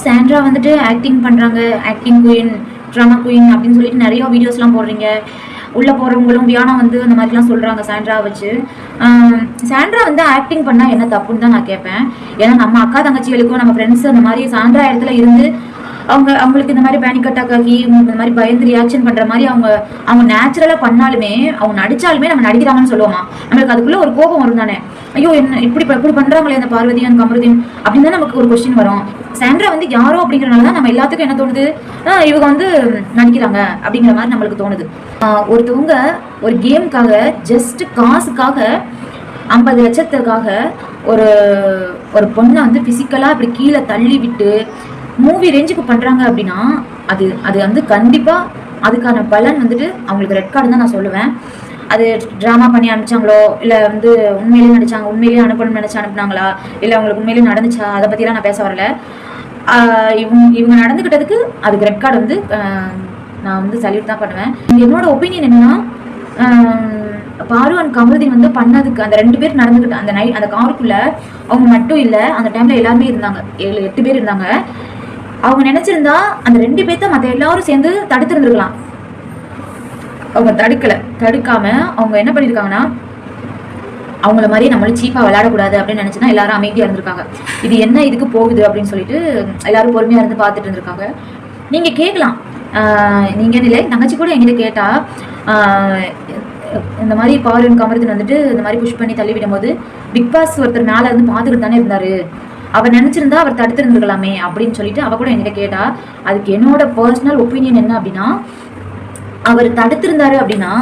Sandra வந்துட்டு acting பண்ணுறாங்க, acting queen, drama queen அப்படின்னு சொல்லிட்டு நிறைய வீடியோஸ்லாம் போடுறீங்க. உள்ளே போகிறவங்களும் வியானா வந்து அந்த மாதிரிலாம் சொல்கிறாங்க சாண்ட்ரா வச்சு. சாண்ட்ரா வந்து ஆக்டிங் பண்ணால் என்ன தப்புன்னு தான் நான் கேட்பேன். ஏன்னா நம்ம அக்கா தங்கச்சிகளுக்கும் நம்ம ஃப்ரெண்ட்ஸ் அந்த மாதிரி சாண்ட்ரா இடத்துல இருந்து அவங்களுக்கு இந்த மாதிரி பேனிக் அட்டாக் ஆகி இந்த மாதிரி பயந்து ரியாக்ஷன் பண்ற மாதிரி அவங்க நேச்சுரலா பண்ணாலுமே, அவங்க நடிச்சாலுமே நம்ம நடிக்கிறாங்கன்னு சொல்லுவோமா, நம்மளுக்கு அதுக்குள்ள ஒரு கோபம் வரும் தானே. ஐயோ என்ன இப்படி பண்றாங்களே அந்த பார்வதி அந்த கமருதீன் அப்படின்னு தான் நமக்கு ஒரு கொஸ்டின் வரும். சாண்ட்ரா வந்து யாரோ அப்படிங்கறதுனால தான் நம்ம எல்லாத்துக்கும் என்ன தோணுது, இவங்க வந்து நடிக்கிறாங்க அப்படிங்கிற மாதிரி நம்மளுக்கு தோணுது. ஒருத்தவங்க ஒரு கேமுக்காக ஜஸ்ட் காசுக்காக 50 லட்சத்துக்காக ஒரு ஒரு பொண்ணை வந்து பிசிக்கலா இப்படி கீழே தள்ளி விட்டு மூவி ரேஞ்சுக்கு பண்றாங்க அப்படின்னா அது அது வந்து கண்டிப்பா அதுக்கான பலன் வந்துட்டு அவங்களுக்கு ரெட் கார்டு தான் நான் சொல்லுவேன். அது ட்ராமா பண்ணி அனுப்பிச்சாங்களோ இல்லை வந்து உண்மையிலேயே நடிச்சாங்க, உண்மையிலேயே அனுப்பணும்னு நினைச்சு அனுப்புனாங்களா, இல்லை அவங்களுக்கு உண்மையிலேயே நடந்துச்சா, அதை பற்றிலாம் நான் பேச வரல. இவங்க நடந்துக்கிட்டதுக்கு அதுக்கு ரெட் கார்டு வந்து நான் வந்து சல்யூட் தான் பண்ணுவேன். என்னோட ஒப்பீனியன் என்னன்னா, பாரு அண்ட் கமருதீன் வந்து பண்ணதுக்கு அந்த 2 பேர் நடந்துக்கிட்ட அந்த நைட் அந்த காருக்குள்ள அவங்க மட்டும் இல்லை, அந்த டைம்ல எல்லாருமே இருந்தாங்க, 7-8 பேர் இருந்தாங்க. அவங்க நினைச்சிருந்தா அந்த 2 பேர்த்த மற்ற எல்லாரும் சேர்ந்து தடுத்துருந்துருக்கலாம். அவங்க தடுக்காம அவங்க என்ன பண்ணிருக்காங்கன்னா, அவங்கள மாதிரி நம்மளும் சீப்பா விளையாடக்கூடாது அப்படின்னு நினைச்சுன்னா எல்லாரும் அமைதியா இருந்திருக்காங்க. இது என்ன இதுக்கு போகுது அப்படின்னு சொல்லிட்டு எல்லாரும் பொறுமையா இருந்து பார்த்துட்டு இருந்திருக்காங்க. நீங்க கேட்கலாம், நீங்க இல்லை தங்கச்சி கூட என்கிட்ட கேட்டா, இந்த மாதிரி பாருன் கமருதீன் வந்துட்டு இந்த மாதிரி புஷ் பண்ணி தள்ளி விடும் போது பிக் பாஸ் ஒருத்தர் மேல இருந்து பார்த்துக்கிட்டு தானே இருந்தாரு, அவர் நினைச்சிருந்தா அவர் தடுத்து இருந்திருக்கலாமே அப்படின்னு சொல்லிட்டு அவ கூட என்கிட்ட கேட்டா. அதுக்கு என்னோட பர்சனல் ஒப்பீனியன் என்ன அப்படின்னா, அவர் தடுத்திருந்தாரு அப்படின்னா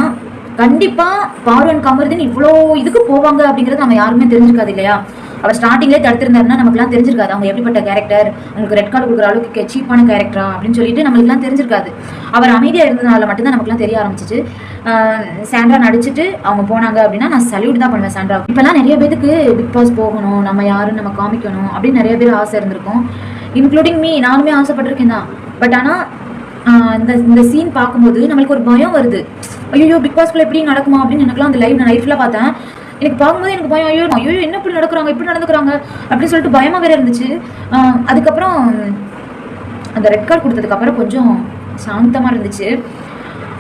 கண்டிப்பா பாருன் கமருதீன் இவ்வளோ இதுக்கு போவாங்க அப்படிங்கிறது நம்ம யாருமே தெரிஞ்சுக்காது இல்லையா. அவர் ஸ்டார்டிங்லேயே தடுத்திருந்தாருன்னா நமக்குலாம் தெரிஞ்சிருக்காது அவங்க எப்படிப்பட்ட கேரக்டர், உங்களுக்கு ரெட் கார்டு கொடுக்குற அளவுக்கு சீப்பான கேரக்டரா அப்படின்னு சொல்லிட்டு நம்மளுக்குலாம் தெரிஞ்சிருக்காது. அவர் அமைதியாக இருந்ததுனால மட்டும்தான் நமக்குலாம் தெரிய ஆரம்பிச்சிச்சு. சாண்ட்ரா நடிச்சுட்டு அவங்க போனாங்க அப்படின்னா நான் சல்யூட் தான் பண்ணுவேன் சாண்ட்ரா. இப்போல்லாம் நிறைய பேருக்கு பிக் பாஸ் போகணும், நம்ம யாருன்னு நம்ம காமிக்கணும் அப்படின்னு நிறைய பேர் ஆசை இருந்திருக்கும், இன்க்ளூடிங் மீ. நானுமே ஆசைப்பட்டிருக்கேன் தான். பட் ஆனால் இந்த சீன் பார்க்கும்போது நம்மளுக்கு ஒரு பயம் வருது. ஐயோ பிக் பாஸ்குள்ள எப்படி நடக்குமா அப்படின்னு எனக்குலாம் அந்த லைவ் நான் லைஃப்ல பார்த்தேன். எனக்கு பார்க்கும்போது எனக்கு பயம், ஐயோ என்ன இப்படி நடக்கிறாங்க, இப்படி நடந்துக்கிறாங்க அப்படின்னு சொல்லிட்டு பயமா வேற இருந்துச்சு. அதுக்கப்புறம் அந்த ரெட் கார்டு கொடுத்ததுக்கு அப்புறம் கொஞ்சம் சாந்தமா இருந்துச்சு.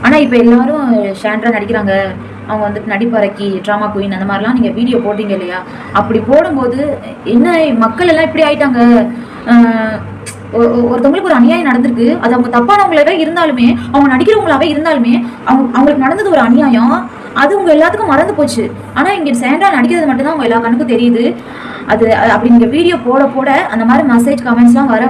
ஆனா இப்ப எல்லாரும் சாண்ட்ரா நடிக்கிறாங்க, அவங்க வந்துட்டு நடிப்பறக்கி ட்ராமா குயின் அந்த மாதிரிலாம் நீங்க வீடியோ போட்டீங்க இல்லையா. அப்படி போடும்போது என்ன மக்கள் எல்லாம் இப்படி ஆயிட்டாங்க. ஒருத்தவங்களுக்கு ஒரு அநியாயம் நடந்திருக்கு, அது அவங்க தப்பானவங்களாவே இருந்தாலுமே, அவங்க நடிக்கிறவங்களாவே இருந்தாலுமே, அவங்களுக்கு நடந்தது ஒரு அநியாயம், அது உங்க எல்லாத்துக்கும் மறந்து போச்சு. ஆனா இங்க சாண்ட்ரா நடிக்கிறது மட்டும்தான் உங்க எல்லா கண்ணுக்கும் தெரியுது. அது அப்படி நீங்க வீடியோ போட போட அந்த மாதிரி மெசேஜ் கமெண்ட்ஸ்லாம் வர